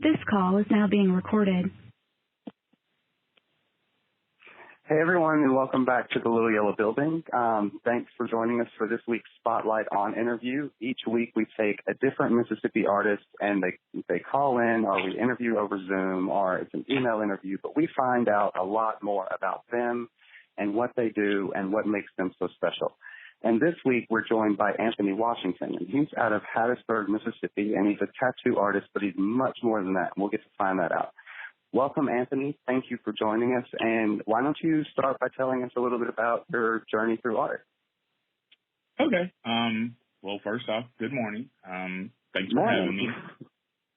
This call is now being recorded. Hey everyone, and welcome back to the Little Yellow Building. Thanks for joining us for this week's Spotlight On interview. Each week we take a different Mississippi artist and they call in, or we interview over Zoom, or it's an email interview, but we find out a lot more about them and what they do and what makes them so special. And this week we're joined by Anthony Washington, and he's out of Hattiesburg, Mississippi, and he's a tattoo artist, but he's much more than that, and we'll get to find that out. Welcome, Anthony. Thank you for joining us. And why don't you start by telling us a little bit about your journey through art? Okay. Well, first off, good morning. Thanks for having me.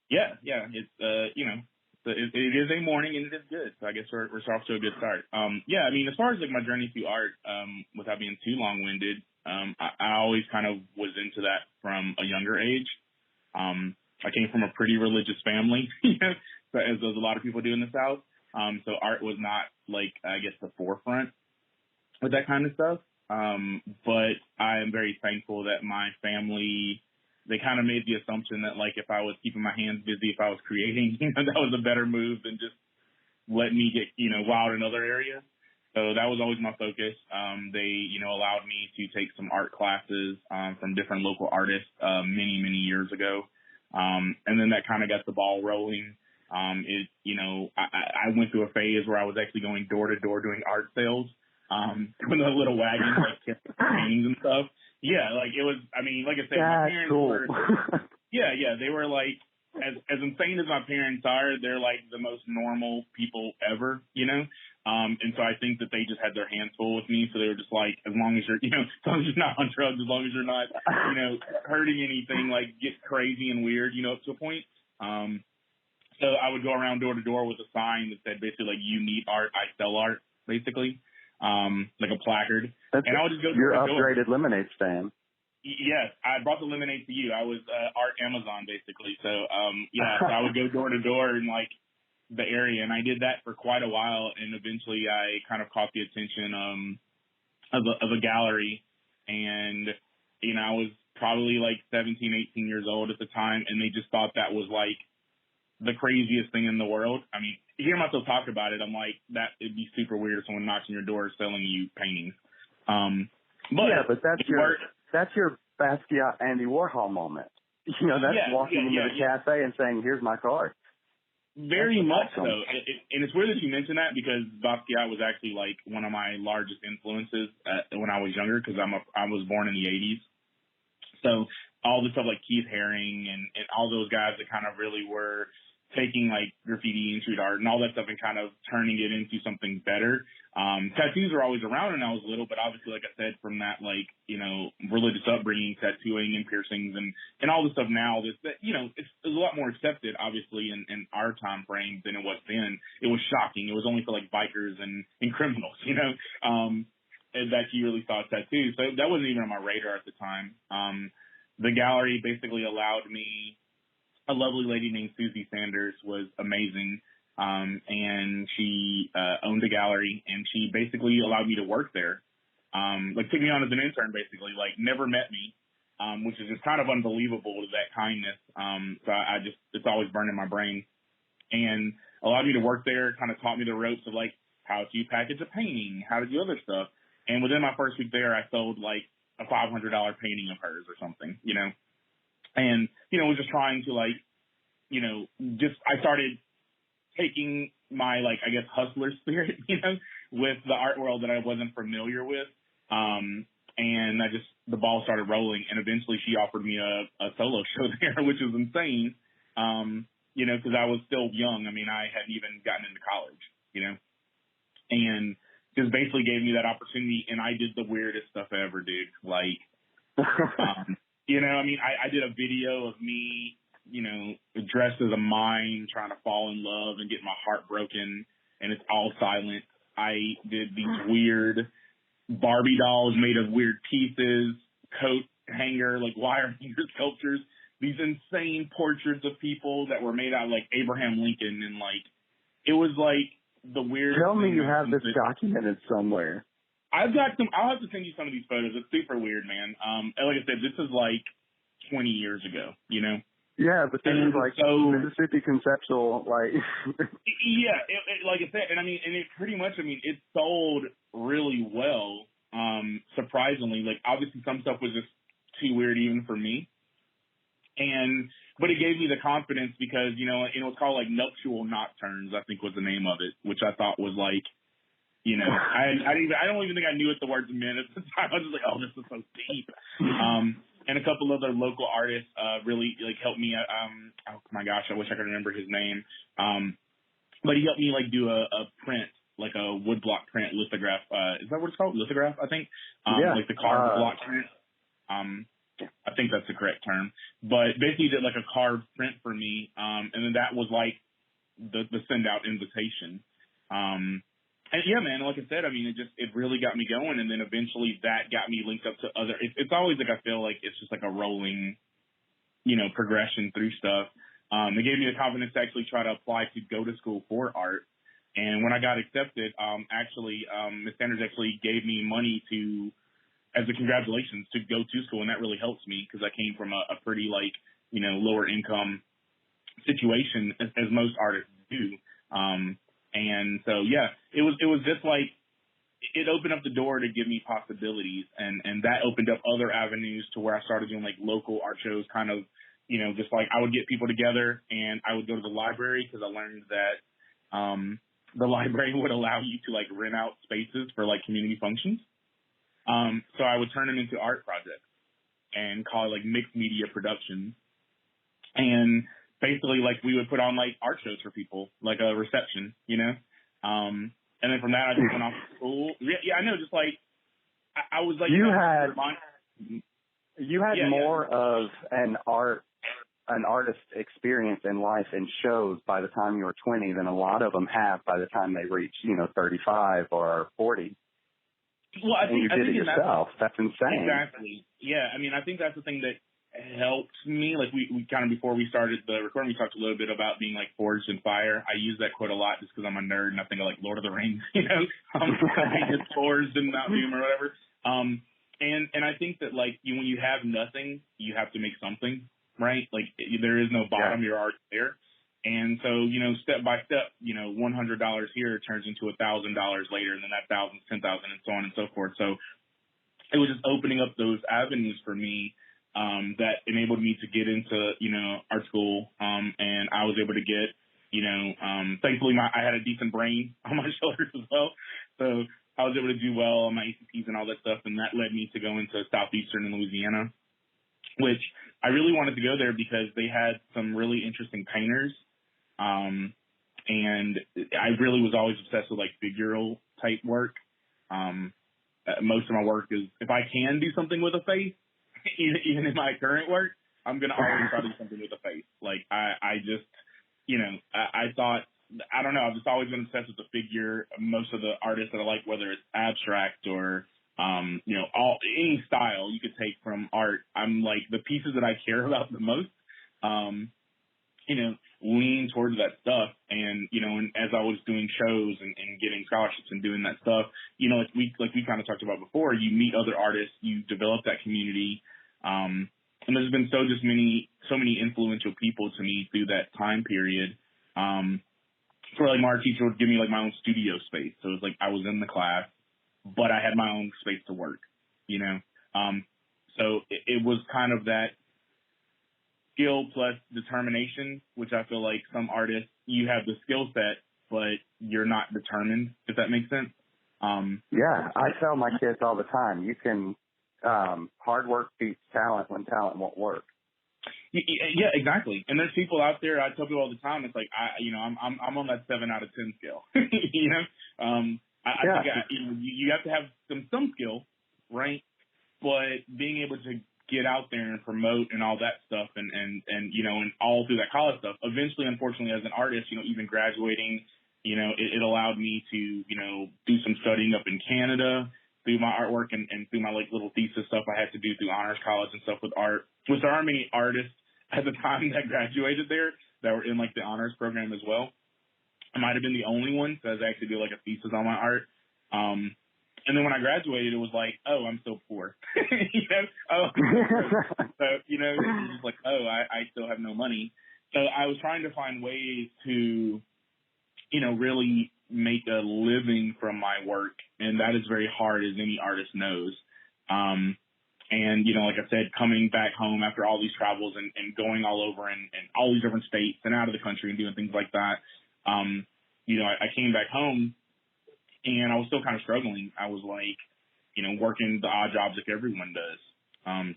Yeah. It's it is a morning and it is good. So I guess we're off to a good start. As far as like my journey through art, without being too long-winded, I always kind of was into that from a younger age. I came from a pretty religious family, as a lot of people do in the South. So art was not like, I guess, the forefront with that kind of stuff. But I am very thankful that my family, they kind of made the assumption that like if I was keeping my hands busy, if I was creating, that was a better move than just let me get, wild in other areas. So that was always my focus. They, allowed me to take some art classes from different local artists many, many years ago. And then that kind of got the ball rolling. I went through a phase where I was actually going door to door doing art sales, with a little wagon, like paintings and stuff. Yeah, like it was, like I said, my parents were, they were like, as insane as my parents are, they're like the most normal people ever, and so I think that they just had their hands full with me. So they were just like, as long as you're, as long as you're not on drugs, as long as you're not, hurting anything, like get crazy and weird, up to a point. So I would go around door to door with a sign that said basically like, you need art, I sell art, basically, like a placard. And I would just go your door to door. upgraded lemonade stand. Yes, I brought the lemonade to you. I was art Amazon basically. So so I would go door to door in like the area, and I did that for quite a while. And eventually, I kind of caught the attention of a gallery, and I was probably like 17, 18 years old at the time, and they just thought that was like the craziest thing in the world. I mean, hearing myself talk about it, I'm like, that it'd be super weird if someone knocks on your door selling you paintings. But that's your Basquiat Andy Warhol moment. That's walking into the cafe and saying, here's my card. Very much so. And it's weird that you mention that because Basquiat was actually like one of my largest influences when I was younger because I was born in the 80s. So all the stuff like Keith Haring and all those guys that kind of really were taking like graffiti and street art and all that stuff and kind of turning it into something better. Tattoos were always around when I was little, but obviously, like I said, from that, like, religious upbringing, tattooing and piercings and all the stuff now it's a lot more accepted, obviously, in our time frame than it was then. It was shocking. It was only for like bikers and criminals, and that you really saw tattoos. So that wasn't even on my radar at the time. The gallery basically allowed me, a lovely lady named Susie Sanders was amazing. And she owned a gallery, and she basically allowed me to work there. Took me on as an intern, basically, like never met me, which is just kind of unbelievable to that kindness. So it's always burned in my brain. And allowed me to work there, kind of taught me the ropes of like how to package a painting, how to do other stuff. And within my first week there, I sold like a $500 painting of hers or something, and, was just trying to like, I started taking my, like, I guess, hustler spirit, with the art world that I wasn't familiar with. And the ball started rolling, and eventually she offered me a solo show there, which was insane, because I was still young. I mean, I hadn't even gotten into college, and just basically gave me that opportunity, and I did the weirdest stuff ever, dude. Like, I did a video of me, dressed as a mime, trying to fall in love and get my heart broken, and it's all silent. I did these weird Barbie dolls made of weird pieces, coat hanger, like wire hanger sculptures, these insane portraits of people that were made out of like Abraham Lincoln, and like, it was like the weirdest. Tell me you have this documented somewhere. I'll have to send you some of these photos. It's super weird, man. And like I said, this is like 20 years ago, Yeah, but this is like so Mississippi conceptual, like. Yeah, like I said, and it pretty much, it sold really well. Surprisingly, like obviously some stuff was just too weird even for me, but it gave me the confidence because it was called like Nuptial Nocturnes, I think was the name of it, which I thought was like, I don't even think I knew what the words meant at the time. I was just like, oh, this is so deep. And a couple other local artists really like helped me. Oh my gosh, I wish I could remember his name. But he helped me like do a print, like a woodblock print lithograph. Is that what it's called? Lithograph, I think. Like the carved block print. I think that's the correct term. But basically, he did like a carved print for me, and then that was like the send out invitation. And yeah, man, like I said, it really got me going, and then eventually that got me linked up to other. It's always like I feel like it's just like a rolling, progression through stuff. It gave me the confidence to actually try to apply to go to school for art. And when I got accepted, Ms. Sanders actually gave me money as a congratulations to go to school, and that really helps me because I came from a pretty lower income situation as most artists do. And so, yeah, it was just like, it opened up the door to give me possibilities, and that opened up other avenues to where I started doing like local art shows, kind of, just like I would get people together and I would go to the library because I learned that the library would allow you to like rent out spaces for like community functions. So I would turn them into art projects and call it like mixed media productions. And basically, like, we would put on like art shows for people, like a reception, and then from that I just went off to school. Yeah, I know, just like I was like, you had more of an artist experience in life and shows by the time you were 20 than a lot of them have by the time they reach 35 or 40. Well, I think you did it yourself. That's insane. Exactly. Yeah, I think that's the thing that helped me. Like we kind of, before we started the recording, we talked a little bit about being like forged in fire. I use that quote a lot just because I'm a nerd and I think of like Lord of the Rings, being forged in Mount Doom or whatever. And I think that like when you have nothing, you have to make something, right? Like there is no bottom, you're already there. And so, step by step, $100 here turns into $1,000 later, and then that 1,000, 10,000, and so on and so forth. So it was just opening up those avenues for me that enabled me to get into, art school. And I was able to get, thankfully I had a decent brain on my shoulders as well. So I was able to do well on my ACTs and all that stuff. And that led me to go into Southeastern in Louisiana, which I really wanted to go there because they had some really interesting painters. And I really was always obsessed with like figural type work. Most of my work is, if I can do something with a face, even in my current work, I'm going to always try to do something with a face. Like I just, I thought, I don't know, I've just always been obsessed with the figure. Most of the artists that I like, whether it's abstract or, any style you could take from art, I'm like, the pieces that I care about the most, lean towards that stuff. And, and as I was doing shows and getting scholarships and doing that stuff, like we kind of talked about before, you meet other artists, you develop that community. And there's been so many influential people to me through that time period. So like my art teacher would give me like my own studio space. So it was like I was in the class, but I had my own space to work, so it was kind of that skill plus determination, which I feel like some artists, you have the skill set, but you're not determined, if that makes sense. Yeah, I tell my kids all the time, you can, hard work beats talent when talent won't work. Yeah, exactly. And there's people out there, I tell people all the time, it's like, I'm on that 7 out of 10 scale, I think you have to have some skill, right? But being able to get out there and promote and all that stuff and all through that college stuff, eventually, unfortunately, as an artist, even graduating, it allowed me to, do some studying up in Canada through my artwork and through my like little thesis stuff I had to do through honors college and stuff with art, which there aren't many artists at the time that graduated there that were in like the honors program as well. I might have been the only one, so I was actually do like a thesis on my art. And then when I graduated, it was like, oh, I'm still poor. So, it was just like, oh, I still have no money. So I was trying to find ways to, really make a living from my work. And that is very hard, as any artist knows. And, like I said, coming back home after all these travels and going all over and all these different states and out of the country and doing things like that, I came back home and I was still kind of struggling. I was like, working the odd jobs like everyone does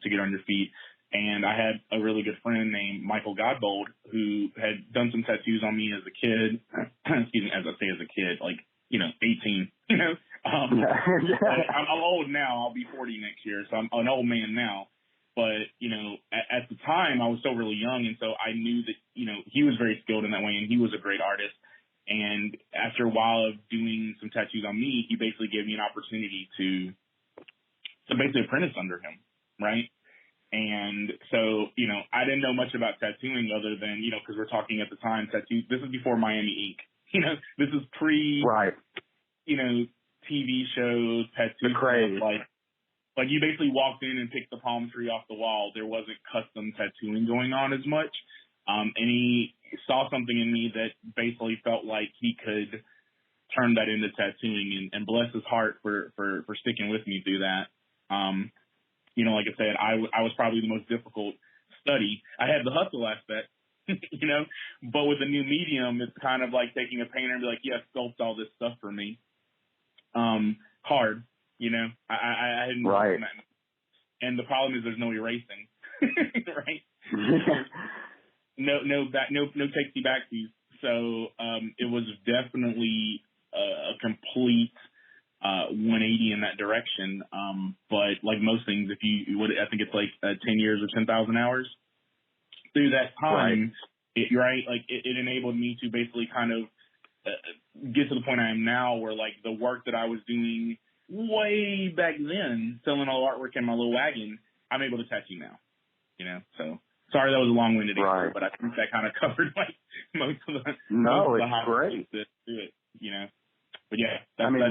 to get on your feet. And I had a really good friend named Michael Godbold who had done some tattoos on me as a kid. Excuse me, as I say as a kid, like, 18, I'm old now. I'll be 40 next year, so I'm an old man now. But, at the time, I was still really young, and so I knew that, he was very skilled in that way, and he was a great artist. And after a while of doing some tattoos on me, he basically gave me an opportunity to basically apprentice under him, right? And so, I didn't know much about tattooing other than, because we're talking at the time, tattoo. This is before Miami Ink. This is pre, right. TV shows, tattoo stuff, like you basically walked in and picked the palm tree off the wall. There wasn't custom tattooing going on as much. And he saw something in me that basically felt like he could turn that into tattooing, and bless his heart for sticking with me through that. Like I said, I was probably the most difficult study. I had the hustle aspect, but with a new medium, it's kind of like taking a painter and be like, yeah, sculpt all this stuff for me. Hard, I hadn't right. done that. And the problem is there's no erasing, right? No takesy backsies. So, it was definitely a complete 180 in that direction. But like most things, if you would, I think it's like 10 years or 10,000 hours through that time, right. It enabled me to basically kind of get to the point I am now where like the work that I was doing way back then, selling all artwork in my little wagon, I'm able to tattoo now, so sorry that was a long-winded answer, but I think that kind of covered like most of the, it's great. To do it, But yeah,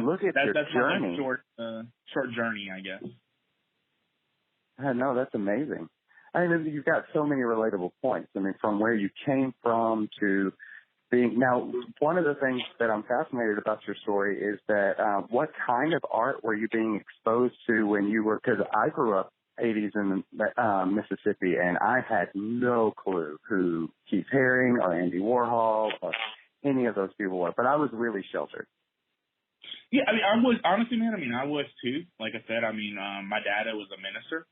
look at your that's journey. My short journey, I guess. No, that's amazing. You've got so many relatable points. From where you came from to being now. One of the things that I'm fascinated about your story is that what kind of art were you being exposed to when you were? Because I grew up 80s in Mississippi, and I had no clue who Keith Haring or Andy Warhol or any of those people were. But I was really sheltered. Yeah, I was honestly, man. I was too. Like I said, my dad was a minister.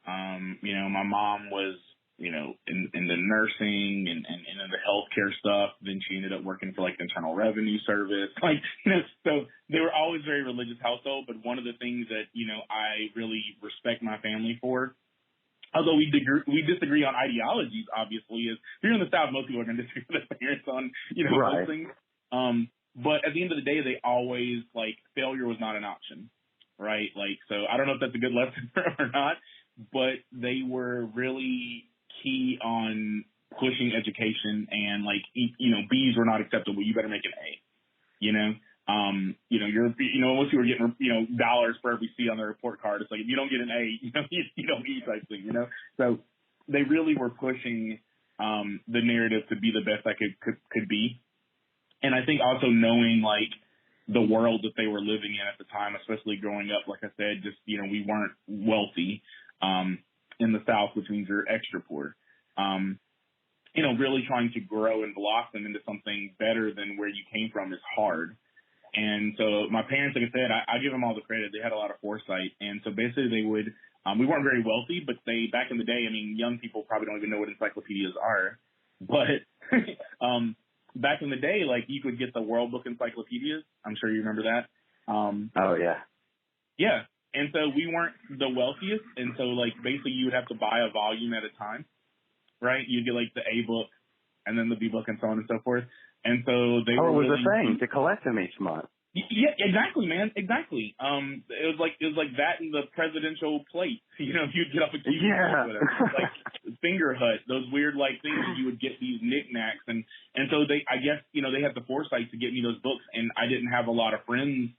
My mom was, in the nursing and in the healthcare stuff. Then she ended up working for like the Internal Revenue Service. So they were always very religious household. But one of the things that, I really respect my family for, although we disagree on ideologies, obviously, is here in the South, most people are going to disagree with their parents on, right. those things. But at the end of the day, they always, failure was not an option, right? So I don't know if that's a good lesson or not, but they were really key on pushing education and, B's were not acceptable. You better make an A, once you were getting, dollars for every C on the report card, it's like, if you don't get an A, you don't eat type thing, So they really were pushing, the narrative to be the best I could be. And I think also knowing, the world that they were living in at the time, especially growing up, like I said, just, we weren't wealthy in the South, which means you're extra poor. Really trying to grow and blossom into something better than where you came from is hard. And so my parents, like I said, I give them all the credit. They had a lot of foresight. And so basically they would, we weren't very wealthy, but they, back in the day, young people probably don't even know what encyclopedias are. But back in the day, you could get the World Book encyclopedias. I'm sure you remember that. Oh, yeah. Yeah. And so we weren't the wealthiest. And so, basically you would have to buy a volume at a time, right? You'd get, the A book and then the B book and so on and so forth. And so they were it was a thing to collect them each month. Yeah, exactly, man. Exactly. It was like that in the presidential plate. You'd get up a TV or whatever. Finger Hut, those weird things that you would get these knickknacks and so they, I guess, they had the foresight to get me those books, and I didn't have a lot of friends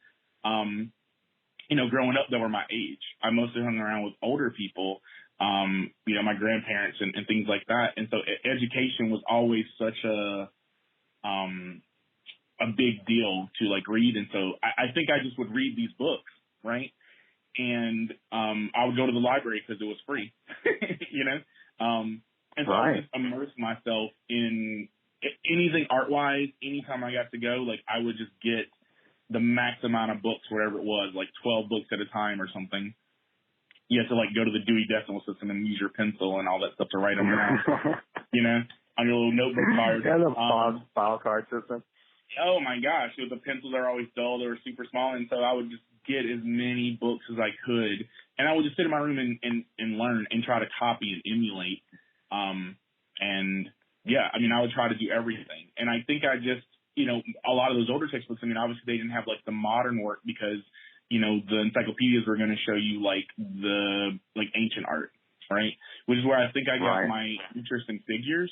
growing up that were my age. I mostly hung around with older people, my grandparents and things like that. And so education was always such a big deal to like read. And so I think I just would read these books, right? And I would go to the library because it was free, and so I would just immerse myself in anything art-wise. Anytime I got to go, like I would just get the max amount of books, whatever it was, like 12 books at a time or something. You have to like go to the Dewey Decimal System and use your pencil and all that stuff to write them down, on your little notebook card. Yeah, the file card system. Oh my gosh, the pencils are always dull. They were super small, and so I would just get as many books as I could, and I would just sit in my room and learn and try to copy and emulate. I would try to do everything. And I think I just, a lot of those older textbooks, obviously they didn't have like the modern work because, the encyclopedias were going to show you like the ancient art, right? Which is where I think I got my interest in figures,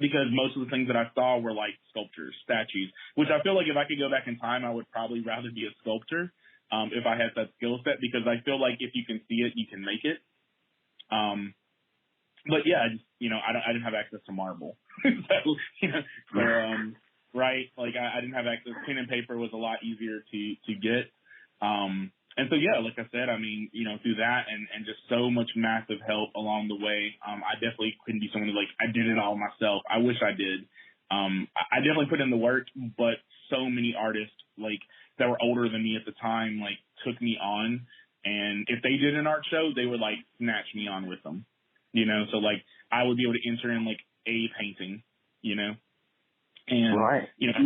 because most of the things that I saw were like sculptures, statues, which I feel like if I could go back in time, I would probably rather be a sculptor if I had that skill set, because I feel like if you can see it, you can make it. But yeah, I didn't have access to marble. Right? Like I didn't have access. Pen and paper was a lot easier to get. And so, yeah, like I said, through that and just so much massive help along the way, I definitely couldn't be someone who, like, I did it all myself. I wish I did. I definitely put in the work, but so many artists, like, that were older than me at the time, like, took me on. And if they did an art show, they would, like, snatch me on with them, So, like, I would be able to enter in, like, a painting, And, you know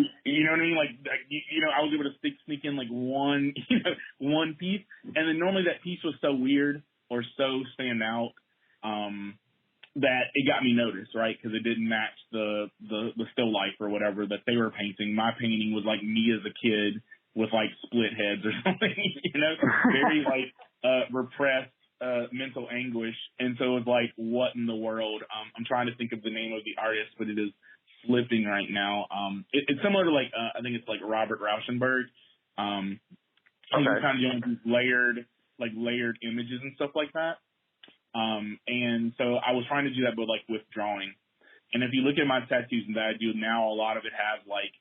what I mean? Like, I was able to sneak in like one piece. And then normally that piece was so weird or so stand out, that it got me noticed, right? Because it didn't match the still life or whatever that they were painting. My painting was like me as a kid with like split heads or something, very like, repressed, mental anguish. And so it was like, what in the world? I'm trying to think of the name of the artist, but it is flipping right now. It's similar to like I think it's like Robert Rauschenberg. He's kind of doing these layered images and stuff like that. And so I was trying to do that, but like with drawing. And if you look at my tattoos that I do now, a lot of it has like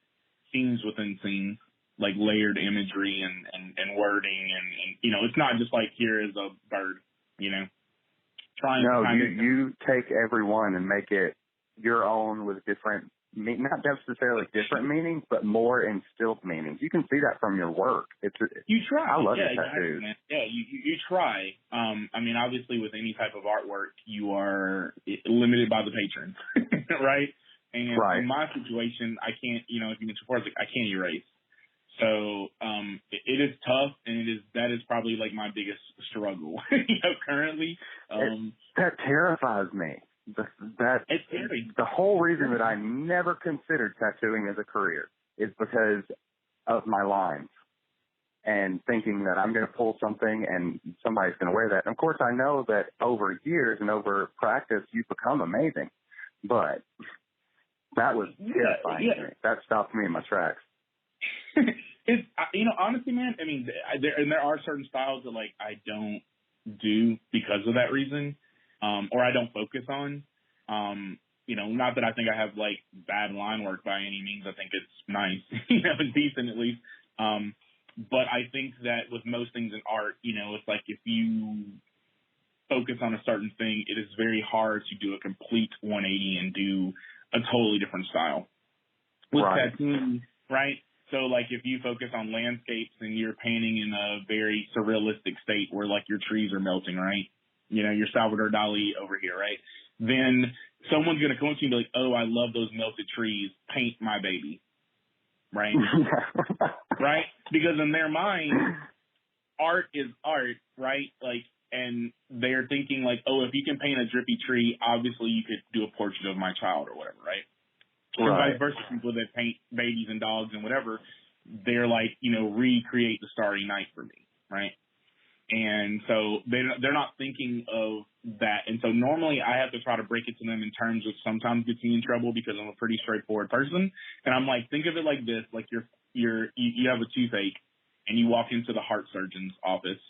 scenes within scenes, like layered imagery and wording, and it's not just like here is a bird, you take every one and make it your own with different, not necessarily different meanings, but more instilled meanings. You can see that from your work. You try. I love your tattoos. Exactly, yeah, you try. Obviously with any type of artwork, you are limited by the patrons, right? And in my situation, I can't, if you mention before, I can't erase. So it is tough, and that is probably like my biggest struggle, currently. That terrifies me. It's scary. The whole reason that I never considered tattooing as a career is because of my lines and thinking that I'm going to pull something and somebody's going to wear that. And of course, I know that over years and over practice, you become amazing. But that was terrifying to me. That stopped me in my tracks. It's honestly, man. There are certain styles that like I don't do because of that reason. Or I don't focus on, not that I think I have like bad line work by any means. I think it's nice, it's decent at least. But I think that with most things in art, it's like if you focus on a certain thing, it is very hard to do a complete 180 and do a totally different style. With tattooing, right? So like if you focus on landscapes and you're painting in a very surrealistic state where like your trees are melting, right? Your Salvador Dali over here, right? Then someone's going to come up to you and be like, oh, I love those melted trees. Paint my baby. Right? Right? Because in their mind, art is art, right? Like, and they're thinking like, oh, if you can paint a drippy tree, obviously you could do a portrait of my child or whatever, right? Or vice versa, people that paint babies and dogs and whatever, they're like, recreate the Starry Night for me, right? And so they're not thinking of that. And so normally I have to try to break it to them in terms of sometimes gets me in trouble because I'm a pretty straightforward person. And I'm like, think of it like this, like you have a toothache and you walk into the heart surgeon's office,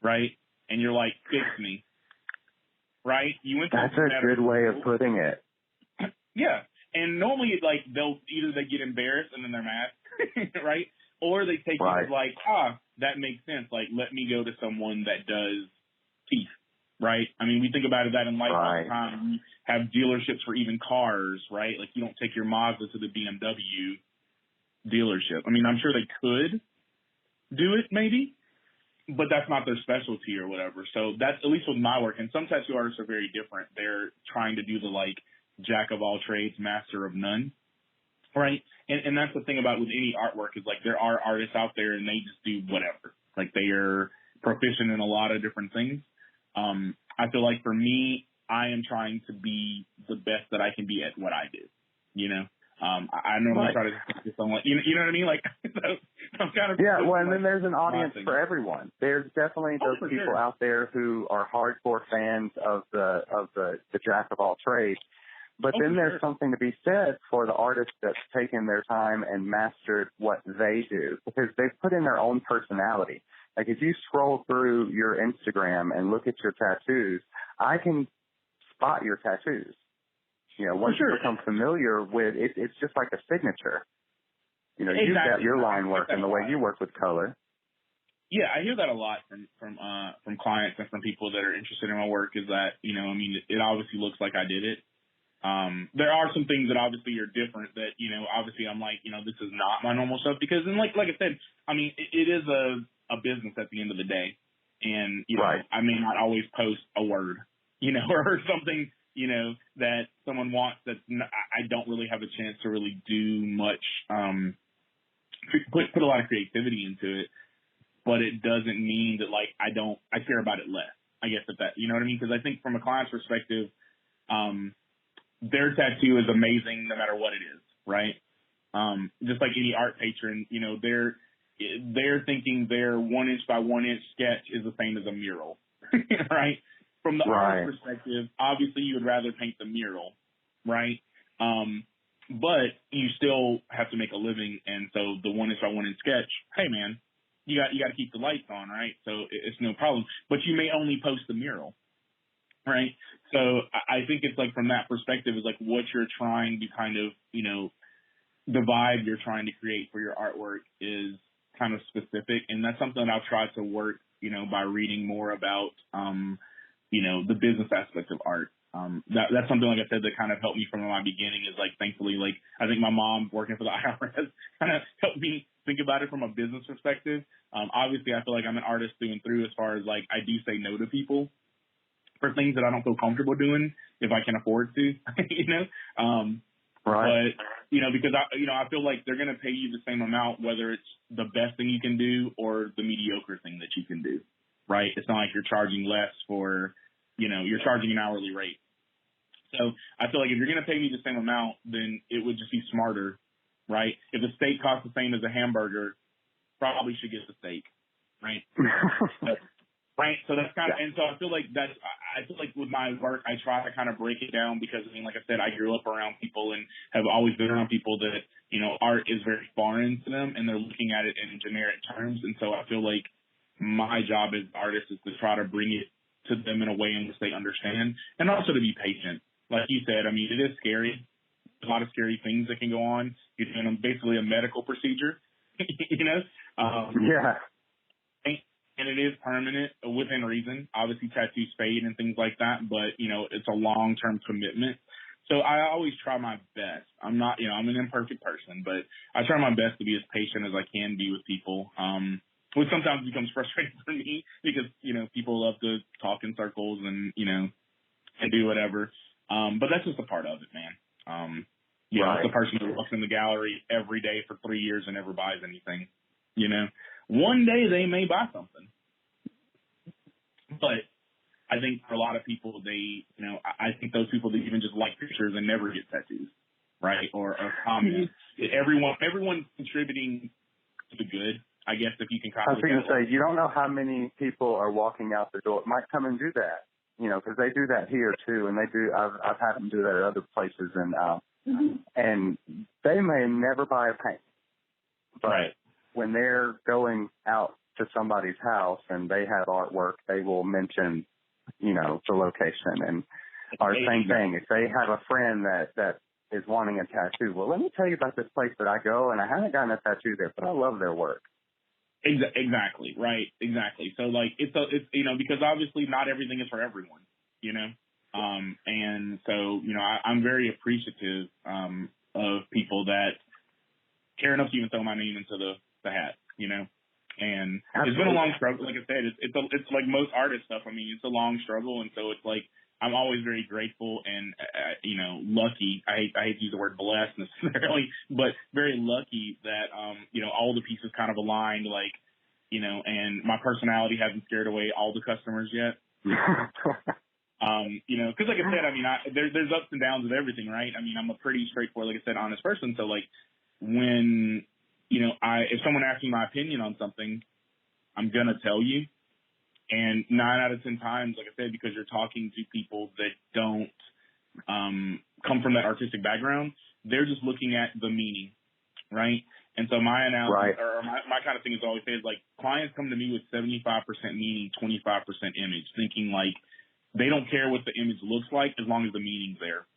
right? And you're like, fix me, right? You went to That's a good way of putting it. Yeah. And normally, like, they get embarrassed and then they're mad, right? Or they take it as like, that makes sense. Like, let me go to someone that does teeth, right? I mean, we think about that in life all the time. We have dealerships for even cars, right? Like, you don't take your Mazda to the BMW dealership. I mean, I'm sure they could do it maybe, but that's not their specialty or whatever. So that's at least with my work. And some tattoo artists are very different. They're trying to do the, like, jack of all trades, master of none, right? And that's the thing about with any artwork is, like, there are artists out there and they just do whatever. Like, they are proficient in a lot of different things. I feel like for me, I am trying to be the best that I can be at what I do, you know? I normally try to focus on, like, you know what I mean? Like, I'm kind of and then there's an audience for everyone. There's definitely those people out there who are hardcore fans of the jack of all trades. But then there's something to be said for the artist that's taken their time and mastered what they do, because they've put in their own personality. Like, if you scroll through your Instagram and look at your tattoos, I can spot your tattoos. You know, once you become familiar with it, it's just like a signature. You know, you've got your line work and the way you work with color. Yeah, I hear that a lot from clients and from people that are interested in my work, is that, you know, I mean, it obviously looks like I did it. There are some things that obviously are different that, you know, obviously I'm like, you know, this is not my normal stuff, because, and like I said, I mean, it is a business at the end of the day. And, you know, I may not always post a word, you know, or something, you know, that someone wants that I don't really have a chance to really do much, put a lot of creativity into it, but it doesn't mean that, like, I care about it less, I guess, that, you know what I mean? Because I think from a client's perspective, their tattoo is amazing no matter what it is, right? Just like any art patron, you know, they're thinking their 1 inch by 1 inch sketch is the same as a mural, right? From the artist's perspective, obviously you would rather paint the mural, right? But you still have to make a living, and so the 1 inch by 1 inch sketch, hey man, you got to keep the lights on, right? So it's no problem. But you may only post the mural, right? So I think it's like, from that perspective, is like what you're trying to kind of, you know, the vibe you're trying to create for your artwork is kind of specific. And that's something that I've tried to work, you know, by reading more about, you know, the business aspect of art. That's something, like I said, that kind of helped me from my beginning, is like, thankfully, like, I think my mom working for the IRS kind of helped me think about it from a business perspective. Obviously I feel like I'm an artist through and through, as far as, like, I do say no to people for things that I don't feel comfortable doing if I can afford to, you know? But, you know, because I feel like they're going to pay you the same amount, whether it's the best thing you can do or the mediocre thing that you can do, right? It's not like you're charging less for, you know, you're charging an hourly rate. So I feel like if you're going to pay me the same amount, then it would just be smarter, right? If the steak costs the same as a hamburger, probably should get the steak, right? Right. So that's kind of, and so I feel like with my work, I try to kind of break it down, because, I mean, like I said, I grew up around people and have always been around people that, you know, art is very foreign to them, and they're looking at it in generic terms. And so I feel like my job as an artist is to try to bring it to them in a way in which they understand, and also to be patient. Like you said, I mean, it is scary. There's a lot of scary things that can go on. You're doing basically a medical procedure, you know? And it is permanent within reason. Obviously, tattoos fade and things like that, but, you know, it's a long-term commitment. So I always try my best. I'm not, you know, I'm an imperfect person, but I try my best to be as patient as I can be with people, which sometimes becomes frustrating for me, because, you know, people love to talk in circles and, you know, and do whatever. But that's just a part of it, man. You know, it's the person who walks in the gallery every day for 3 years and never buys anything, you know. One day they may buy something, but I think for a lot of people, I think those people that even just like pictures and never get tattoos, right? Or comment. Everyone's contributing to the good, I guess, if you can kind of. I was going to say, you don't know how many people are walking out the door, might come and do that, you know, because they do that here too, and they do. I've had them do that at other places, and they may never buy a paint, but when they're going out to somebody's house and they have artwork, they will mention, you know, the location. And or same thing, if they have a friend that is wanting a tattoo, well, let me tell you about this place that I go, and I haven't gotten a tattoo there, but I love their work. Exactly, right, exactly. So, like, it's you know, because obviously not everything is for everyone, you know. And so, you know, I'm very appreciative of people that care enough to even throw my name into the hat, you know. And Absolutely. It's been a long struggle. Like I said, it's like most artist stuff. I mean, it's a long struggle, and so it's like I'm always very grateful and you know, lucky. I hate to use the word blessed necessarily, but very lucky that you know, all the pieces kind of aligned. Like, you know, and my personality hasn't scared away all the customers yet. You know, because like I said, I mean, there's ups and downs of everything, right? I mean, I'm a pretty straightforward, like I said, honest person. So like when, you know, if someone asks me my opinion on something, I'm going to tell you. And 9 out of 10 times, like I said, because you're talking to people that don't come from that artistic background, they're just looking at the meaning, right? And so my analysis, or my kind of thing is always say is like, clients come to me with 75% meaning, 25% image, thinking like, they don't care what the image looks like as long as the meaning's there.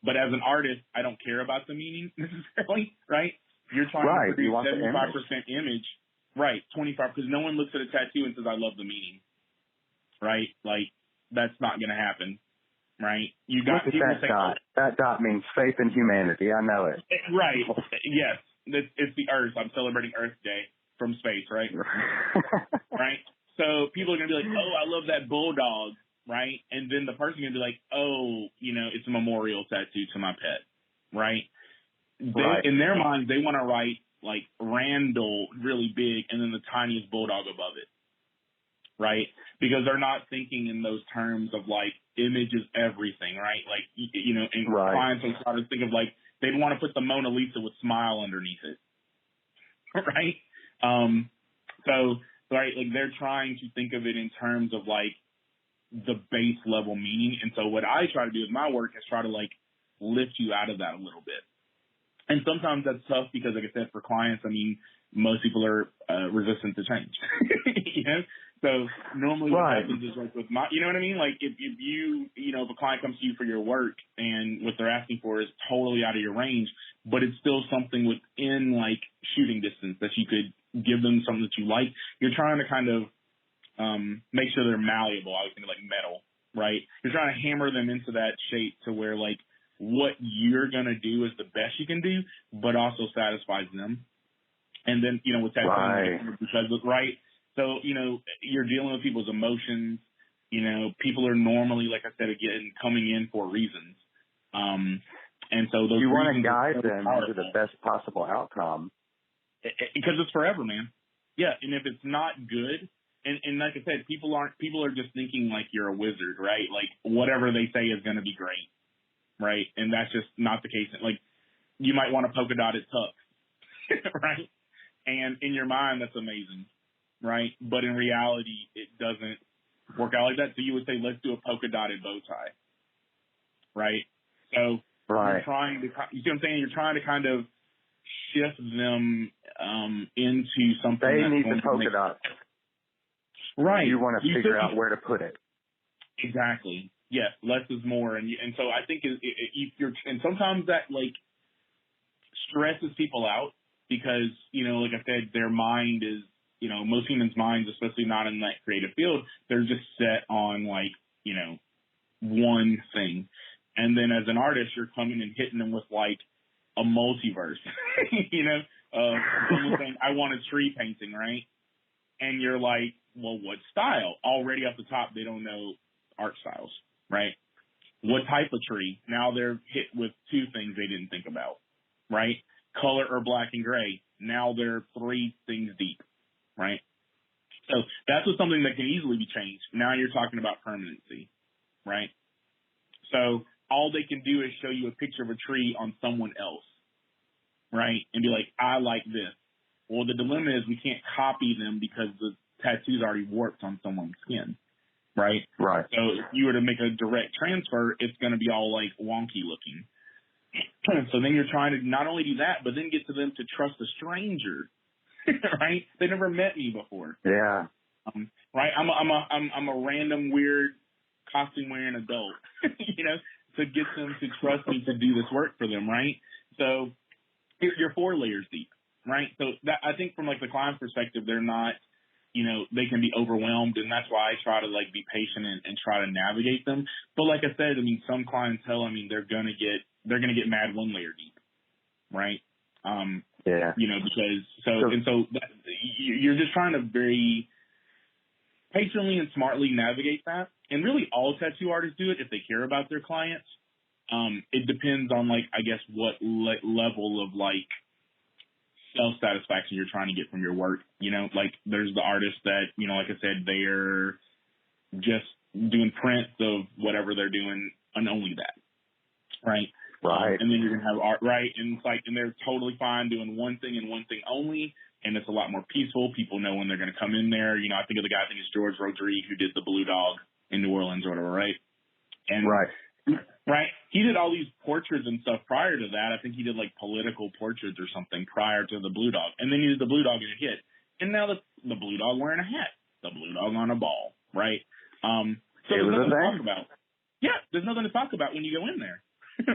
But as an artist, I don't care about the meaning necessarily, right? You're trying to produce 75% image, right? 25, because no one looks at a tattoo and says, I love the meaning, right? Like, that's not going to happen, right? You got people say, dot. That dot means faith in humanity. I know it. Right. Yes. It's the Earth. I'm celebrating Earth Day from space, right? Right? So people are going to be like, oh, I love that bulldog. Right? And then the person can be like, oh, you know, it's a memorial tattoo to my pet. Right? In their minds, they want to write like Randall really big and then the tiniest bulldog above it. Right? Because they're not thinking in those terms of like image is everything. Right? Like, you know, and clients will try to think of like, they'd want to put the Mona Lisa with smile underneath it. Right? So, right, like they're trying to think of it in terms of like, the base level meaning. And so what I try to do with my work is try to like lift you out of that a little bit. And sometimes that's tough because, like I said, for clients, I mean, most people are resistant to change. You know? So normally what happens is like with my, you know what I mean? Like if you know, if a client comes to you for your work and what they're asking for is totally out of your range, but it's still something within like shooting distance that you could give them something that you like, you're trying to kind of make sure they're malleable. I was thinking like metal, right? You're trying to hammer them into that shape to where like what you're going to do is the best you can do, but also satisfies them. And then, you know, with that, because, right? So, you know, you're dealing with people's emotions. You know, people are normally, like I said, again, coming in for reasons. And so those you want to guide them to the best possible outcome. Because it's forever, man. Yeah. And if it's not good, and like I said, people are just thinking like you're a wizard, right? Like whatever they say is going to be great, right? And that's just not the case. Like you might want a polka dotted tux, right? And in your mind, that's amazing, right? But in reality, it doesn't work out like that. So you would say, let's do a polka dotted bow tie, right? So you're trying to, you see what I'm saying? You're trying to kind of shift them into something. They need the polka dots. Right. You want to figure out where to put it. Exactly. Yes. Less is more. And so I think and sometimes that like stresses people out because, you know, like I said, their mind is, you know, most humans' minds, especially not in that creative field, they're just set on like, you know, one thing. And then as an artist, you're coming and hitting them with like a multiverse, you know, someone saying, I want a tree painting, right? And you're like, well, what style? Already off the top, they don't know art styles, right? What type of tree? Now they're hit with two things they didn't think about, right? Color or black and gray. Now they're 3 things deep, right? So that's something that can easily be changed. Now you're talking about permanency, right? So all they can do is show you a picture of a tree on someone else, right? And be like, I like this. Well, the dilemma is we can't copy them because the tattoo's already warped on someone's skin, right? Right. So if you were to make a direct transfer, it's going to be all like wonky looking. So then you're trying to not only do that, but then get to them to trust a stranger right? They never met me before. Yeah. Right? I'm a random weird costume wearing adult, to get them to trust me to do this work for them, right? So you're 4 layers deep, right? So that, I think from like the client's perspective, they're not, they can be overwhelmed, and that's why I try to like be patient and try to navigate them. But like I said, some clientele, they're gonna get mad 1 layer deep, right? Yeah. Because you're just trying to very patiently and smartly navigate that. And really all tattoo artists do it if they care about their clients. It depends on like, I guess, what level of like self-satisfaction you're trying to get from your work. Like there's the artists that, like I said, they're just doing prints of whatever they're doing and only that. Right. Right. And then you're going to have art, right? And it's like, and they're totally fine doing one thing and one thing only. And it's a lot more peaceful. People know when they're going to come in there. I think of the guy, I think it's George Rodriguez, who did the Blue Dog in New Orleans or whatever, right? And right. He did all these portraits and stuff prior to that. I think he did like political portraits or something prior to the Blue Dog. And then he did the Blue Dog and it hit. And now the Blue Dog wearing a hat, the Blue Dog on a ball, right? So there's nothing to talk about. Yeah, there's nothing to talk about when you go in there,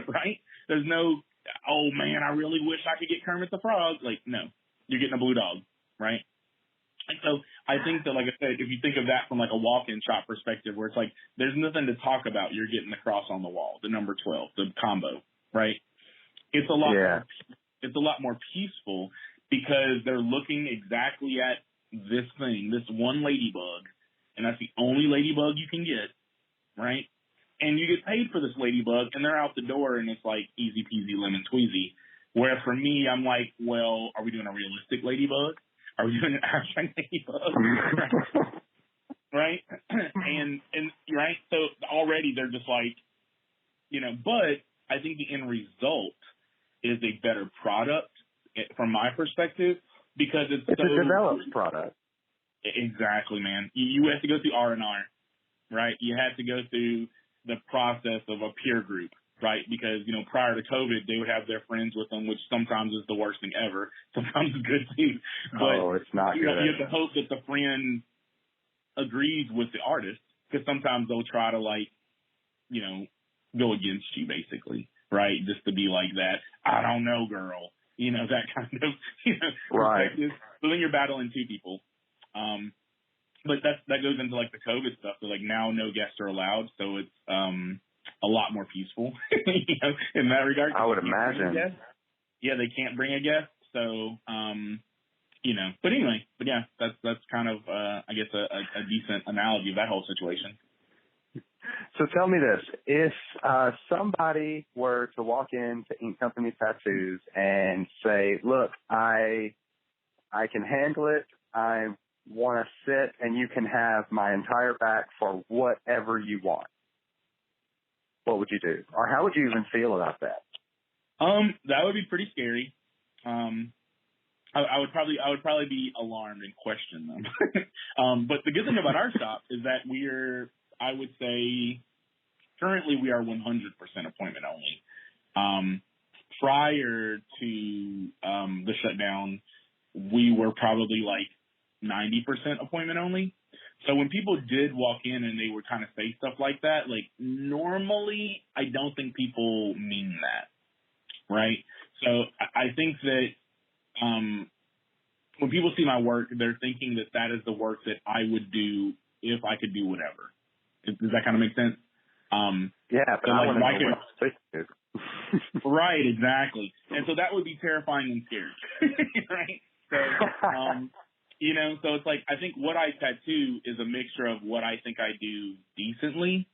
right? There's no, oh man, I really wish I could get Kermit the Frog. Like, no, you're getting a Blue Dog, right? And so I think that, like I said, if you think of that from like a walk-in shop perspective, where it's like there's nothing to talk about, you're getting the cross on the wall, the number 12, the combo, right? It's a lot. Yeah. It's a lot more peaceful because they're looking exactly at this thing, this one ladybug, and that's the only ladybug you can get, right? And you get paid for this ladybug, and they're out the door, and it's like easy peasy lemon tweezy. Where for me, I'm like, well, are we doing a realistic ladybug? Are we doing an abstract ladybug? Right? And right? So already they're just like, but I think the end result is a better product from my perspective because it's a developed product. Exactly, man. You have to go through R&R, right? You have to go through the process of a peer group, right? Because, prior to COVID, they would have their friends with them, which sometimes is the worst thing ever. Sometimes it's good too. But, it's not good. You have to hope that the friend agrees with the artist because sometimes they'll try to go against you basically, right? Just to be like that, I don't know, girl, that kind of, right. perspective. So then you're battling 2 people. But that goes into like the COVID stuff. So like now no guests are allowed. So it's, a lot more peaceful, in that regard. I would imagine. Yeah, they can't bring a guest. So, but anyway, yeah, that's kind of, I guess a decent analogy of that whole situation. So tell me this, if somebody were to walk into Ink Company Tattoos and say, look, I can handle it, I want to sit and you can have my entire back for whatever you want, what would you do? Or how would you even feel about that? That would be pretty scary. I would probably be alarmed and question them. But the good thing about our shop is that I would say currently we are 100% appointment only. Prior to the shutdown, we were probably like 90% appointment only. So when people did walk in and they would kind of say stuff like that, like normally I don't think people mean that, right? So I think that when people see my work, they're thinking that is the work that I would do if I could do whatever. Does that kind of make sense? Yeah, but so I like, want to know what to Right, exactly. And so that would be terrifying and scary, right? So, so it's like, I think what I tattoo is a mixture of what I think I do decently,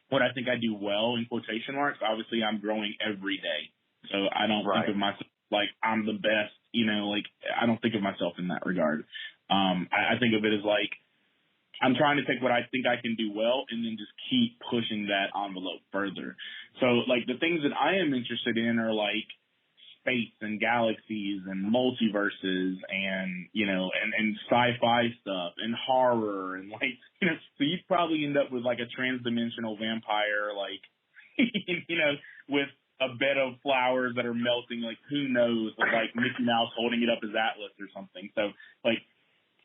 what I think I do well in quotation marks. Obviously, I'm growing every day. So I don't think of myself like I'm the best, I don't think of myself in that regard. I think of it as like, I'm trying to take what I think I can do well and then just keep pushing that envelope further. So like the things that I am interested in are like space and galaxies and multiverses and, and sci-fi stuff and horror and like, so you'd probably end up with like a transdimensional vampire, like, with a bed of flowers that are melting, like who knows, with like Mickey Mouse holding it up as Atlas or something. So like,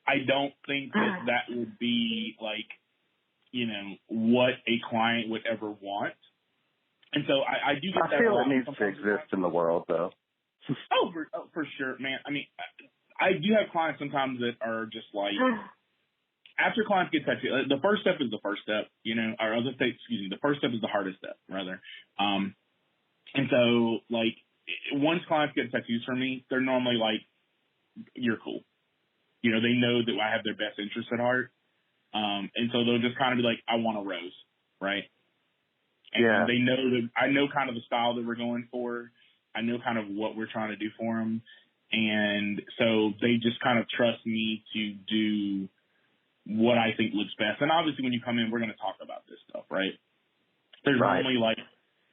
I don't think that would be like, you know, what a client would ever want. And so I do get that. I feel it needs to exist in the world, though. For sure, man. I mean, I do have clients sometimes that are just like, after clients get tattooed, the first step is the first step, you know, or I'll just say, excuse me, the first step is the hardest step, rather. And so, like, once clients get tattoos from me, they're normally like, you're cool. You know, they know that I have their best interest at heart. And so they'll just kind of be like, I want a rose, right? And they know that I know kind of the style that we're going for. I know kind of what we're trying to do for them. And so they just kind of trust me to do what I think looks best. And obviously when you come in, we're going to talk about this stuff, right? There's only like,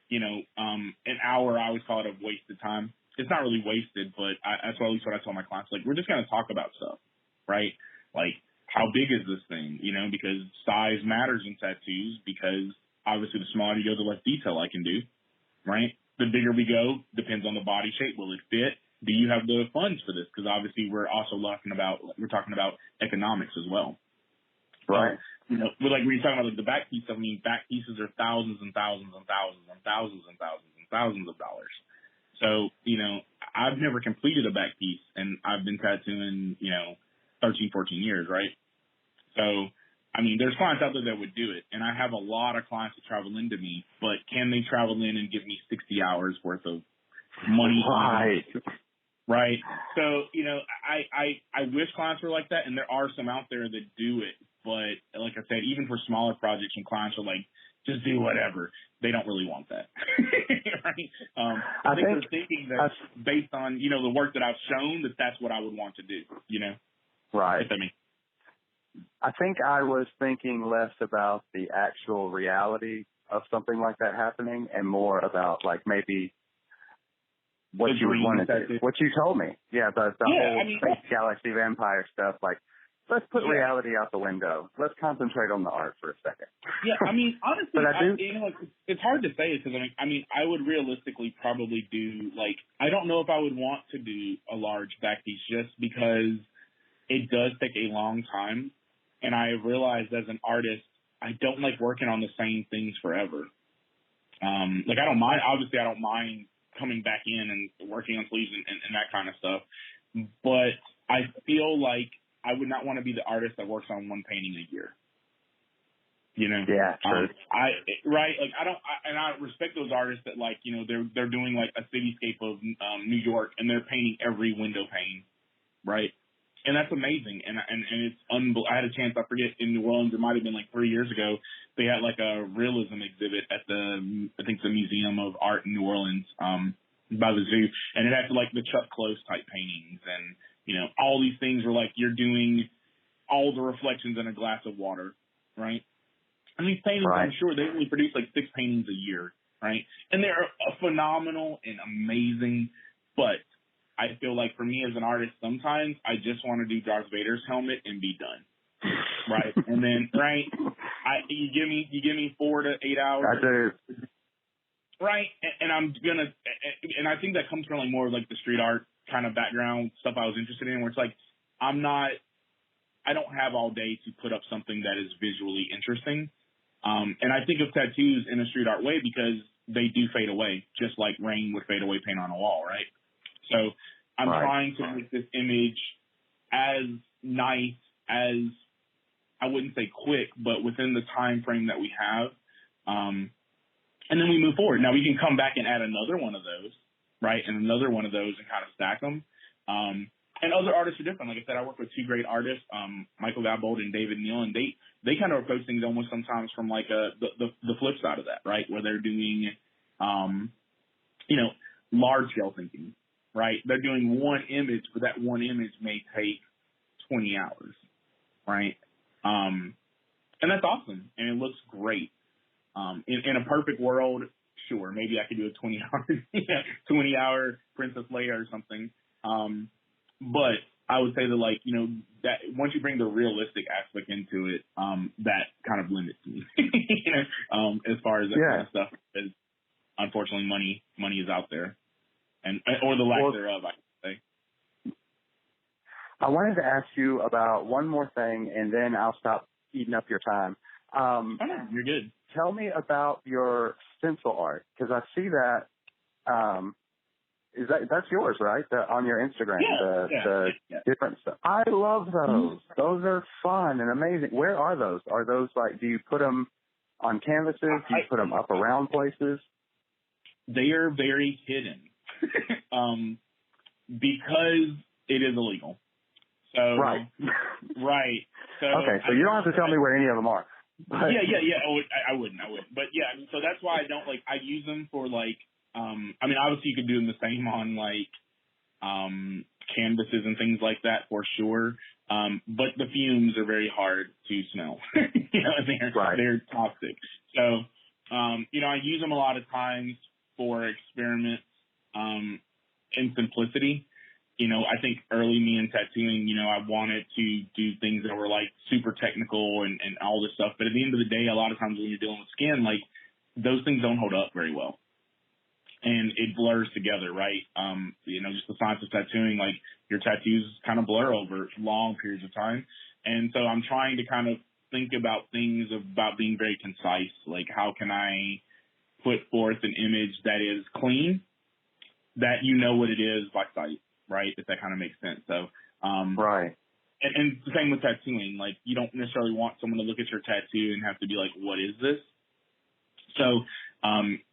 you know, an hour, I always call it a wasted time. It's not really wasted, but that's at least what I tell my clients. Like, we're just going to talk about stuff, right? Like, how big is this thing? You know, because size matters in tattoos, because obviously the smaller you go, the less detail I can do, right? The bigger we go, depends on the body shape. Will it fit? Do you have the funds for this? Because obviously we're talking about economics as well. Right. So, you know, but like when you're talking about like the back piece, I mean, back pieces are thousands and thousands and thousands and thousands and thousands and thousands of dollars. So, you know, I've never completed a back piece, and I've been tattooing, you know, 13, 14 years, right? So, I mean, there's clients out there that would do it, and I have a lot of clients that travel into me, but can they travel in and give me 60 hours worth of money? Right. So, you know, I wish clients were like that, and there are some out there that do it, but like I said, even for smaller projects, when clients are like, just do whatever, they don't really want that. Right? I think they're thinking that based on, you know, the work that I've shown, that's what I would want to do, you know? Right. If that makes sense. I think I was thinking less about the actual reality of something like that happening and more about like maybe what you would want to do, what you told me. Yeah, the whole Space Galaxy Vampire stuff. Like, let's put reality out the window. Let's concentrate on the art for a second. Yeah, I mean, honestly, you know, it's hard to say because I mean, I would realistically probably do like, I don't know if I would want to do a large back piece just because it does take a long time. And I have realized as an artist, I don't like working on the same things forever. Like I don't mind coming back in and working on sleeves and that kind of stuff. But I feel like I would not want to be the artist that works on one painting a year. You know? Yeah, true. Like I respect those artists that like, you know, they're doing like a cityscape of New York and they're painting every window pane, right? And that's amazing. And it's I had a chance, I forget, in New Orleans, it might have been like 3 years ago, they had like a realism exhibit at I think the Museum of Art in New Orleans, by the zoo. And it had like the Chuck Close type paintings and, you know, all these things were like, you're doing all the reflections in a glass of water, right? And these paintings, I'm sure they only produce like 6 paintings a year, right? And they're phenomenal and amazing, but I feel like for me as an artist, sometimes I just want to do Darth Vader's helmet and be done. Right. And then, right. You give me 4 to 8 hours. I do. Right. And and I think that comes from like more like the street art kind of background stuff I was interested in, where it's like, I don't have all day to put up something that is visually interesting. And I think of tattoos in a street art way because they do fade away, just like rain would fade away paint on a wall. Right. So I'm trying to make this image as nice as, I wouldn't say quick, but within the time frame that we have. And then we move forward. Now we can come back and add another one of those, right? And another one of those and kind of stack them. And other artists are different. Like I said, I work with 2 great artists, Michael Gabbold and David Neal, and they kind of approach things almost sometimes from like the flip side of that, right? Where they're doing, you know, large scale thinking. Right? They're doing one image, but that one image may take 20 hours, right? And that's awesome, and it looks great. In a perfect world, sure, maybe I could do a 20-hour Princess Leia or something. But I would say that, like, you know, that once you bring the realistic aspect into it, that kind of limits me, you know, as far as that kind of stuff is. unfortunately money is out there, or the lack thereof, I should say. I wanted to ask you about one more thing, and then I'll stop eating up your time. Oh, no, you're good. Tell me about your stencil art, because I see that. That's yours, right? On your Instagram, the different stuff. I love those. Those are fun and amazing. Where are those? Are those do you put them on canvases? Do you put them up around places? They are very hidden, because it is illegal. So right. So okay, so you don't have to tell me where any of them are. But. Yeah. I wouldn't. But yeah, so that's why I don't I use them for obviously you could do them the same on canvases and things like that for sure. But the fumes are very hard to smell. They're toxic. So, I use them a lot of times for experiments, in simplicity. I think early me in tattooing, I wanted to do things that were super technical and all this stuff. But at the end of the day, a lot of times when you're dealing with skin, those things don't hold up very well. And it blurs together, right? Just the science of tattooing, your tattoos kind of blur over long periods of time. And so I'm trying to kind of think about things about being very concise. How can I put forth an image that is clean, that you know what it is by sight, right? If that kind of makes sense. So, right. And the same with tattooing. You don't necessarily want someone to look at your tattoo and have to be like, what is this? So,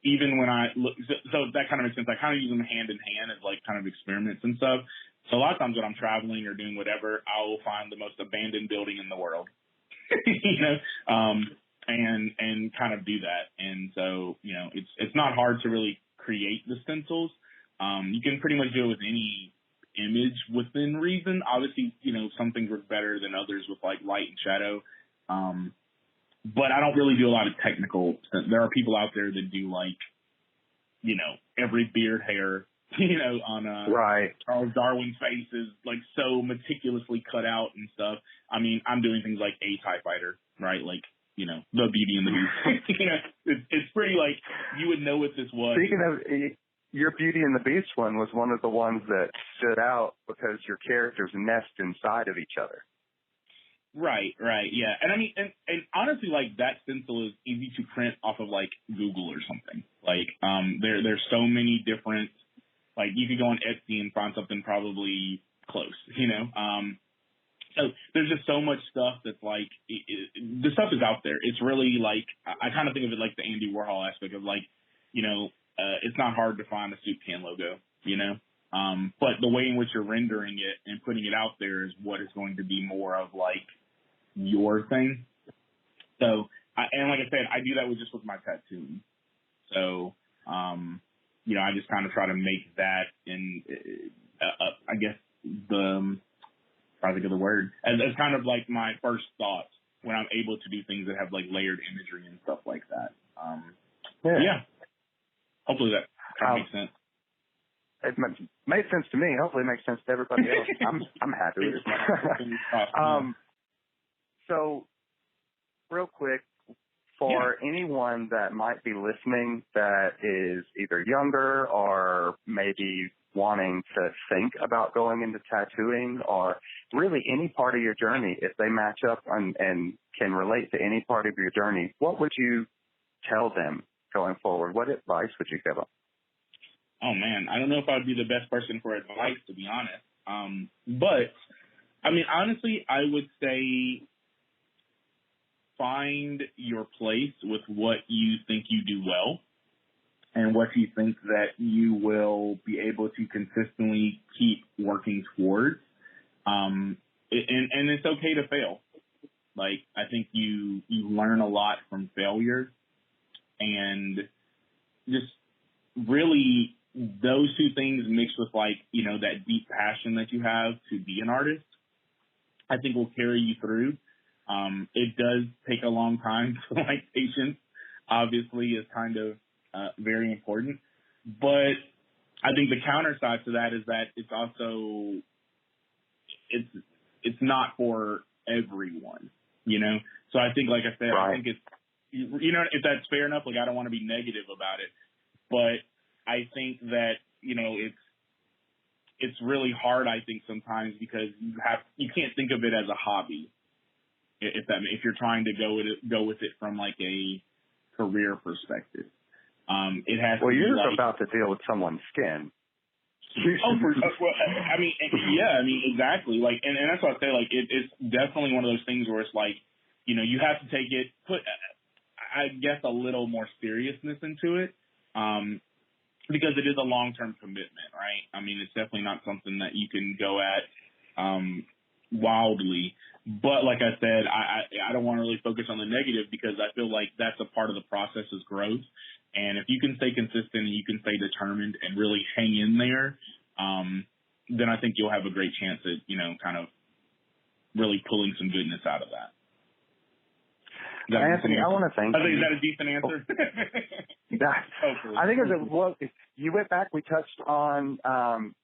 even when I look, so that kind of makes sense. I kind of use them hand in hand as kind of experiments and stuff. So a lot of times when I'm traveling or doing whatever, I will find the most abandoned building in the world, and kind of do that. And so, it's not hard to really create the stencils. You can pretty much do it with any image within reason. Obviously, some things work better than others with light and shadow. But I don't really do a lot of technical stuff. There are people out there that do every beard hair, on Charles Darwin's face is so meticulously cut out and stuff. I mean, I'm doing things like A TIE Fighter, right? The Beauty and the Beast. It's pretty you would know what this was. Speaking of your Beauty and the Beast one was one of the ones that stood out because your characters nest inside of each other. Right, yeah. And I mean, and honestly, that stencil is easy to print off of Google or something. There's so many different, you could go on Etsy and find something probably close, So there's just so much stuff that's the stuff is out there. It's really I kind of think of it like the Andy Warhol aspect of it's not hard to find a soup can logo, but the way in which you're rendering it and putting it out there is what is going to be more of your thing. So, like I said, I do that with my tattooing. So, I just kind of try to make that in, I guess try to think of the word, as kind of my first thought when I'm able to do things that have layered imagery and stuff like that. Yeah. Hopefully that kind of makes sense. It made sense to me. Hopefully it makes sense to everybody else. I'm happy with it. So, real quick, for anyone that might be listening that is either younger or maybe wanting to think about going into tattooing, or really any part of your journey, if they match up and can relate to any part of your journey, what would you tell them going forward? What advice would you give them? Oh, man, I don't know if I'd be the best person for advice, to be honest. But, I mean, honestly, I would say find your place with what you think you do well and what you think that you will be able to consistently keep working towards. And it's okay to fail. I think you learn a lot from failure, and just really those two things mixed with that deep passion that you have to be an artist, I think will carry you through. It does take a long time, so patience obviously is kind of very important. But I think the counter side to that is that it's also it's not for everyone, So I think, like I said, I think it's if that's fair enough. I don't want to be negative about it, but I think that, it's really hard, I think, sometimes because you can't think of it as a hobby if you're trying to go with it from like a career perspective. It has to be you're like, about to deal with someone's skin. Exactly. Like, and that's what I say, like, it's definitely one of those things where it's like, you have to put, I guess, a little more seriousness into it. Because it is a long-term commitment, right? I mean, it's definitely not something that you can go at wildly. But like I said, I don't want to really focus on the negative because I feel like that's a part of the process is growth. And if you can stay consistent and you can stay determined and really hang in there, then I think you'll have a great chance at, kind of really pulling some goodness out of that. Anthony, I want to thank you. Is that a decent answer? I think you went back, we touched on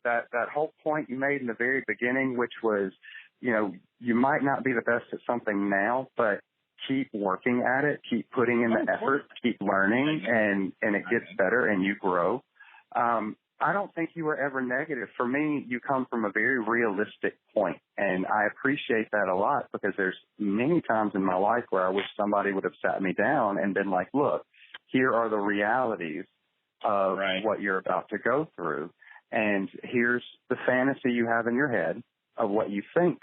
that whole point you made in the very beginning, which was, you might not be the best at something now, but keep working at it, keep putting in the effort, keep learning, and it gets better and you grow. I don't think you were ever negative. For me, you come from a very realistic point, and I appreciate that a lot because there's many times in my life where I wish somebody would have sat me down and been like, look, here are the realities of what you're about to go through, and here's the fantasy you have in your head of what you think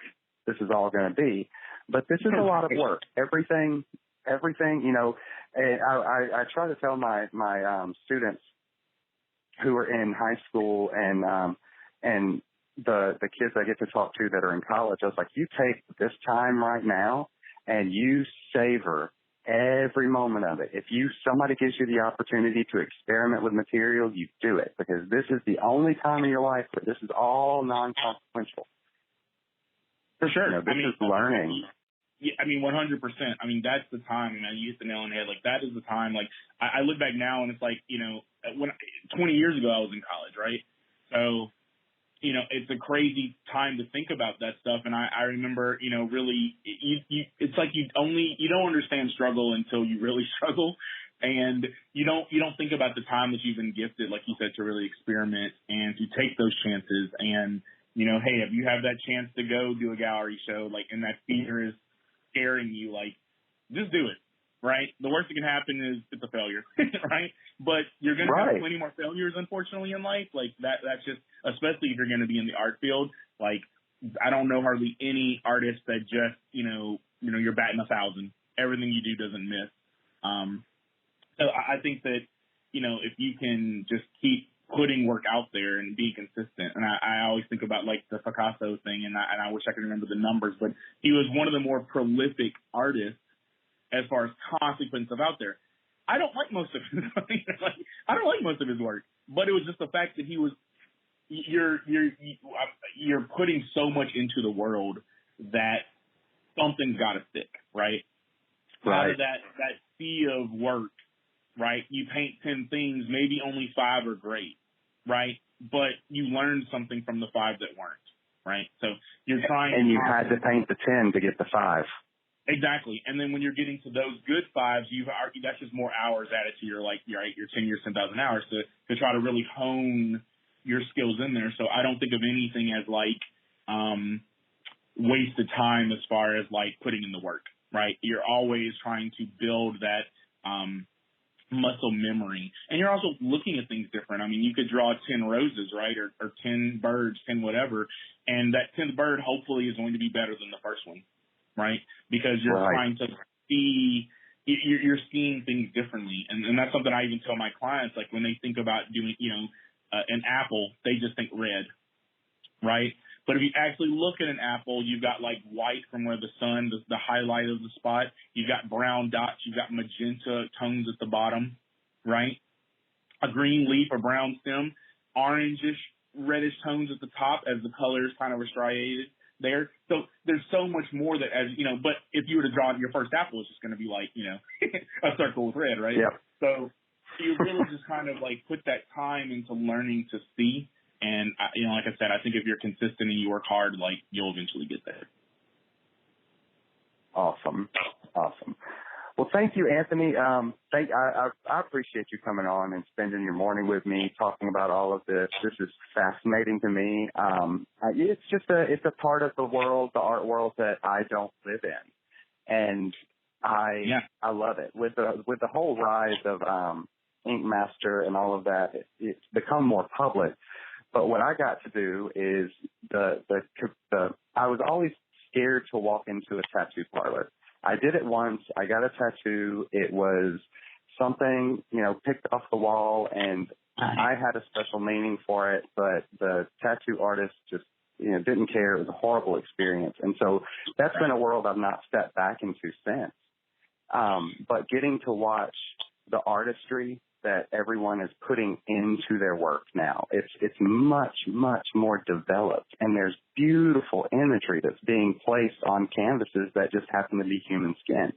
this is all going to be. But this is a lot of work. Everything, and I try to tell my students who are in high school and the kids I get to talk to that are in college, I was like, you take this time right now and you savor every moment of it. If somebody gives you the opportunity to experiment with material, you do it because this is the only time in your life where this is all non-consequential. For sure. This is learning. Yeah, 100%. That's the time, and you hit the nail on the head. Like, that is the time. Like, I look back now, and it's like, when 20 years ago I was in college, right? So, it's a crazy time to think about that stuff. And I remember, really, it's like you don't understand struggle until you really struggle, and you don't think about the time that you've been gifted, like you said, to really experiment and to take those chances. And hey, if you have that chance to go do a gallery show, like, and that fear is scaring you, like, just do it, right? The worst that can happen is it's a failure, right? But you're going to have plenty more failures, unfortunately, in life. Like, that's just, especially if you're going to be in the art field. Like, I don't know hardly any artist that just, you're batting 1,000. Everything you do doesn't miss. So I think that, if you can just keep putting work out there and being consistent. And I always think about like the Picasso thing, and I wish I could remember the numbers, but he was one of the more prolific artists as far as constantly putting stuff out there. I don't like most of his I don't like most of his work, but it was just the fact that he was you're putting so much into the world that something's got to stick, right? Out of that sea of work, right? You paint 10 things, maybe only 5 are great, right? But you learned something from the 5 that weren't, right? So you're trying. And you had to paint the 10 to get the 5. Exactly. And then when you're getting to those good 5s, that's just more hours added to your 10 years, 10,000 hours to try to really hone your skills in there. So I don't think of anything as like wasted time as far as like putting in the work, right? You're always trying to build that muscle memory. And you're also looking at things different. I mean, you could draw 10 roses, right? Or 10 birds, 10 whatever. And that 10th bird hopefully is going to be better than the first one, right? Because you're trying to see, you're seeing things differently. And that's something I even tell my clients, like when they think about doing, an apple, they just think red, right? But if you actually look at an apple, you've got like white from where the sun, the highlight of the spot. You've got brown dots. You've got magenta tones at the bottom, right? A green leaf, a brown stem, orangish, reddish tones at the top as the colors kind of are striated there. So there's so much more that, as you know, but if you were to draw your first apple, it's just going to be like, a circle with red, right? Yeah. So you really just kind of like put that time into learning to see. And, like I said, I think if you're consistent and you work hard, like, you'll eventually get there. Awesome. Well, thank you, Anthony. I appreciate you coming on and spending your morning with me talking about all of this. This is fascinating to me. It's just it's a part of the world, the art world that I don't live in, and I love it. With the whole rise of Ink Master and all of that, it's become more public. But what I got to do is I was always scared to walk into a tattoo parlor. I did it once. I got a tattoo. It was something, picked off the wall, and I had a special meaning for it, but the tattoo artist just, didn't care. It was a horrible experience. And so that's been a world I've not stepped back into since. But getting to watch the artistry that everyone is putting into their work now, it's much, much more developed, and there's beautiful imagery that's being placed on canvases that just happen to be human skin.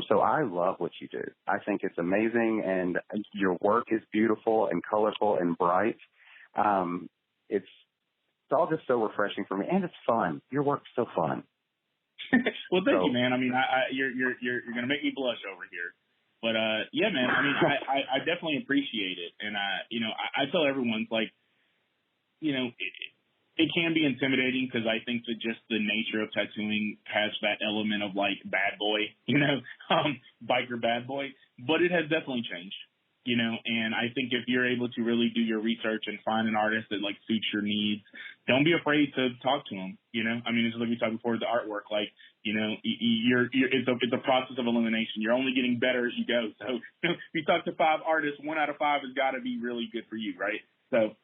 So I love what you do. I think it's amazing, and your work is beautiful and colorful and bright. It's all just so refreshing for me, and it's fun. Your work's so fun. Well, thank you, man. I mean, you're gonna make me blush over here. But, yeah, man, I mean, I definitely appreciate it. And, I tell everyone, it can be intimidating because I think that just the nature of tattooing has that element of, bad boy, biker bad boy. But it has definitely changed, and I think if you're able to really do your research and find an artist that, suits your needs, don't be afraid to talk to them, I mean, it's like we talked before, the artwork, it's a process of elimination. You're only getting better as you go. So if you talk to 5 artists, 1 out of 5 has got to be really good for you, right? So,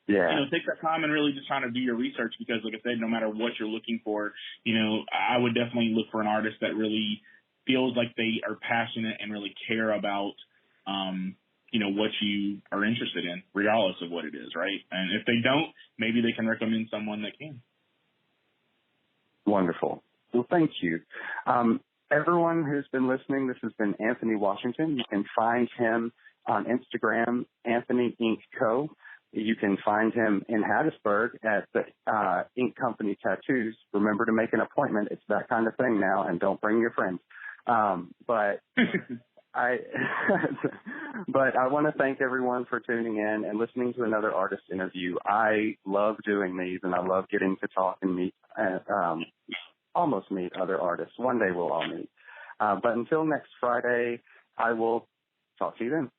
take that time and really just trying to do your research because, like I said, no matter what you're looking for, I would definitely look for an artist that really feels like they are passionate and really care about, what you are interested in, regardless of what it is, right? And if they don't, maybe they can recommend someone that can. Wonderful. Well, thank you. Everyone who's been listening, this has been Anthony Washington. You can find him on Instagram, Anthony Ink Co. You can find him in Hattiesburg at the Ink Company Tattoos. Remember to make an appointment. It's that kind of thing now, and don't bring your friends. But I want to thank everyone for tuning in and listening to another artist interview. I love doing these, and I love getting to talk and meet, almost meet other artists. One day we'll all meet. But until next Friday, I will talk to you then.